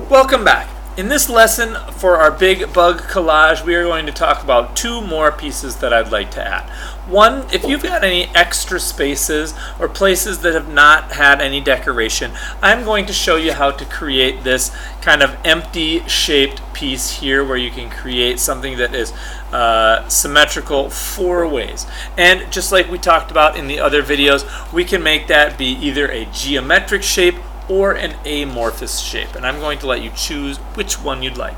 Welcome back. In this lesson for our big bug collage, we are going to talk about two more pieces that I'd like to add. One, if you've got any extra spaces or places that have not had any decoration, I'm going to show you how to create this kind of empty shaped piece here where you can create something that is symmetrical four ways. And just like we talked about in the other videos, we can make that be either a geometric shape or an amorphous shape, and I'm going to let you choose which one you'd like.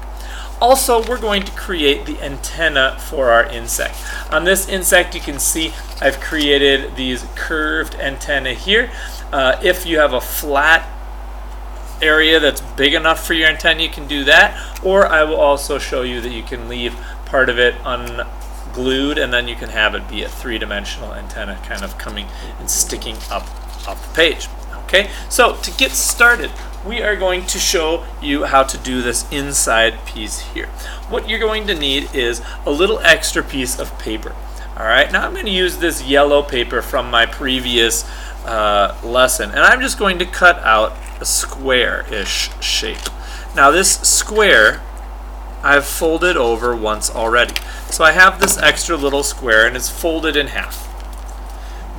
Also, we're going to create the antenna for our insect. On this insect, you can see I've created these curved antennae here. If you have a flat area that's big enough for your antenna, you can do that, or I will also show you that you can leave part of it unglued and then you can have it be a three-dimensional antenna kind of coming and sticking up off the page. Okay, so to get started, we are going to show you how to do this inside piece here. What you're going to need is a little extra piece of paper. All right, now I'm going to use this yellow paper from my previous lesson, and I'm just going to cut out a square-ish shape. Now this square I've folded over once already. So I have this extra little square and it's folded in half.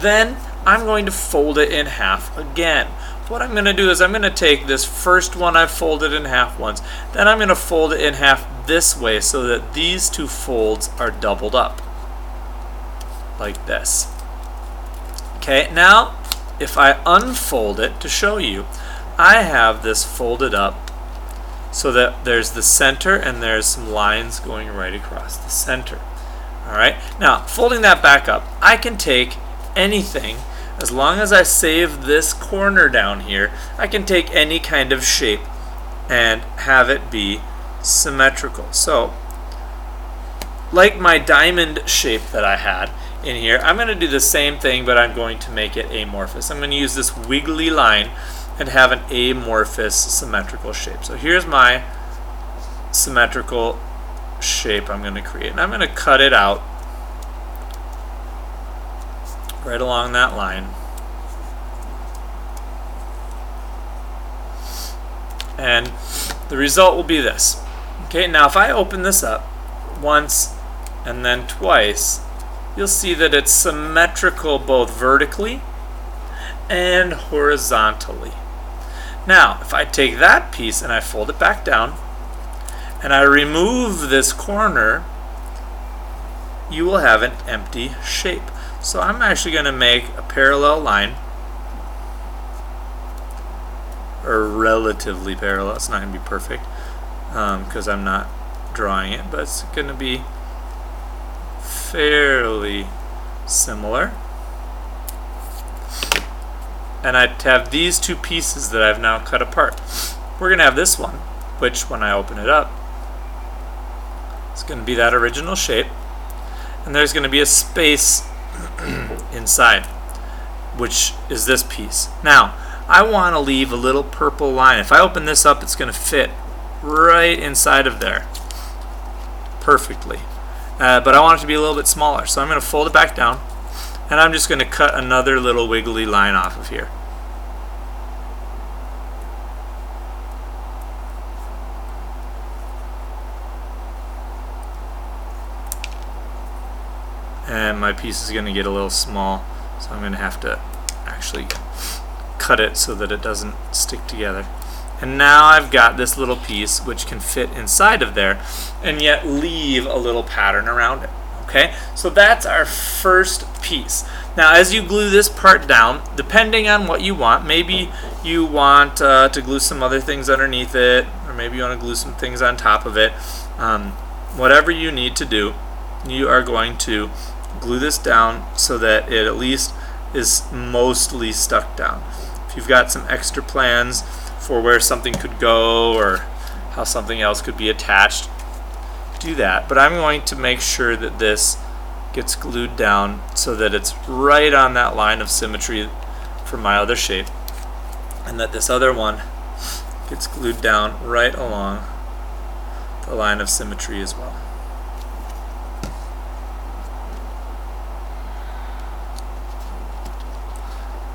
Then I'm going to fold it in half again. What I'm going to do is I'm going to take this first one I've folded in half once, then I'm going to fold it in half this way so that these two folds are doubled up, like this. Okay, now if I unfold it to show you, I have this folded up so that there's the center and there's some lines going right across the center. Alright, now folding that back up, I can take anything. As long as I save this corner down here, I can take any kind of shape and have it be symmetrical. So, like my diamond shape that I had in here, I'm going to do the same thing, but I'm going to make it amorphous. I'm going to use this wiggly line and have an amorphous symmetrical shape. So here's my symmetrical shape I'm going to create. And I'm going to cut it out right along that line. And the result will be this. Okay, now if I open this up once and then twice, you'll see that it's symmetrical both vertically and horizontally. Now, if I take that piece and I fold it back down and I remove this corner, you will have an empty shape. So I'm actually going to make a parallel line, or relatively parallel. It's not going to be perfect because I'm not drawing it, but it's going to be fairly similar. And I have these two pieces that I've now cut apart. We're going to have this one, which when I open it up, it's going to be that original shape, and there's going to be a space inside, which is this piece. Now, I want to leave a little purple line. If I open this up, it's going to fit right inside of there perfectly. But I want it to be a little bit smaller, so I'm going to fold it back down, and I'm just going to cut another little wiggly line off of here. And my piece is going to get a little small, so I'm going to have to actually cut it so that it doesn't stick together. And now I've got this little piece which can fit inside of there and yet leave a little pattern around it. Okay, so that's our first piece. Now as you glue this part down, depending on what you want, maybe you want to glue some other things underneath it, or maybe you want to glue some things on top of it. Whatever you need to do, you are going to glue this down so that it at least is mostly stuck down. If you've got some extra plans for where something could go or how something else could be attached, do that. But I'm going to make sure that this gets glued down so that it's right on that line of symmetry for my other shape, and that this other one gets glued down right along the line of symmetry as well.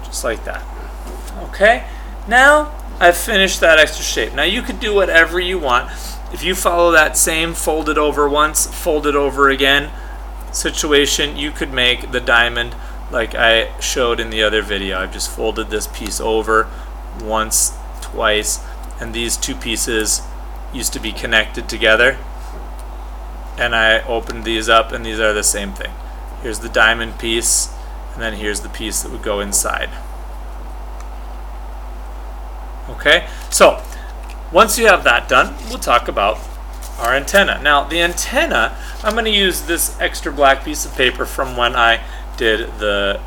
Just like that. Okay, now I've finished that extra shape. Now you could do whatever you want. If you follow that same fold it over once, fold it over again situation, you could make the diamond like I showed in the other video. I've just folded this piece over once, twice, and these two pieces used to be connected together, and I opened these up and these are the same thing. Here's the diamond piece, and then here's the piece that would go inside. Okay, so once you have that done, we'll talk about our antenna. Now the antenna, I'm going to use this extra black piece of paper from when I did the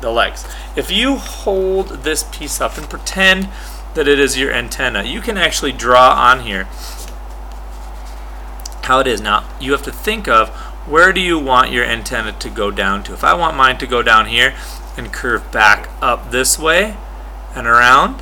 legs. If you hold this piece up and pretend that it is your antenna, you can actually draw on here how it is. Now you have to think of, where do you want your antenna to go down to? If I want mine to go down here and curve back up this way and around,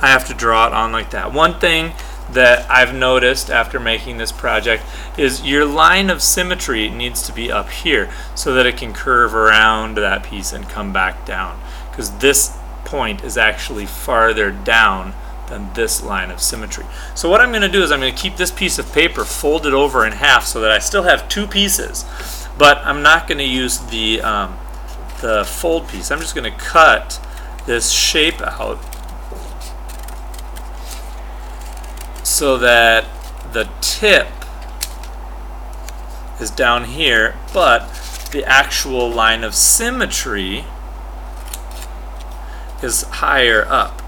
I have to draw it on like that. One thing that I've noticed after making this project is your line of symmetry needs to be up here so that it can curve around that piece and come back down, because this point is actually farther down than this line of symmetry. So what I'm going to do is I'm going to keep this piece of paper folded over in half so that I still have two pieces, but I'm not going to use the fold piece. I'm just going to cut this shape out so that the tip is down here, but the actual line of symmetry is higher up.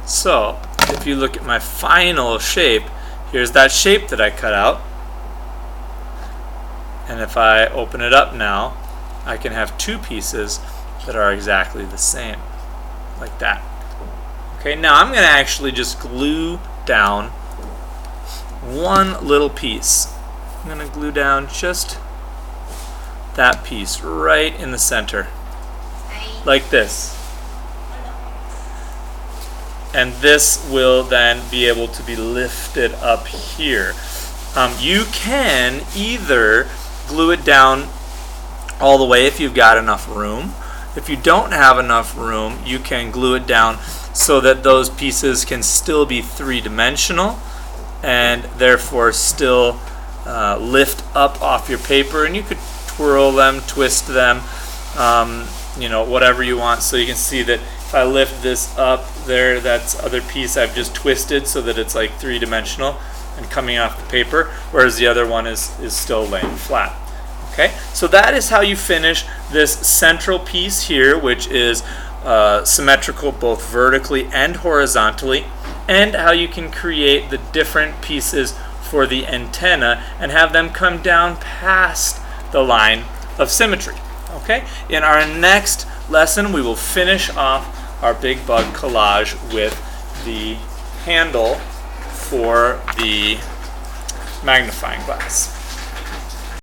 So if you look at my final shape, here's that shape that I cut out. And if I open it up now, I can have two pieces that are exactly the same, like that. Okay, now I'm going to actually just glue down one little piece. I'm going to glue down just that piece right in the center, like this. And this will then be able to be lifted up here. You can either glue it down all the way if you've got enough room. If you don't have enough room, you can glue it down so that those pieces can still be three-dimensional and therefore still lift up off your paper, and you could twirl them, twist them, you know, whatever you want. So you can see that if I lift this up there, that's other piece I've just twisted so that it's like three-dimensional and coming off the paper, whereas the other one is still laying flat. Okay, so that is how you finish this central piece here, which is symmetrical both vertically and horizontally, and how you can create the different pieces for the antenna and have them come down past the line of symmetry. Okay, in our next lesson we will finish off our big bug collage with the handle for the magnifying glass.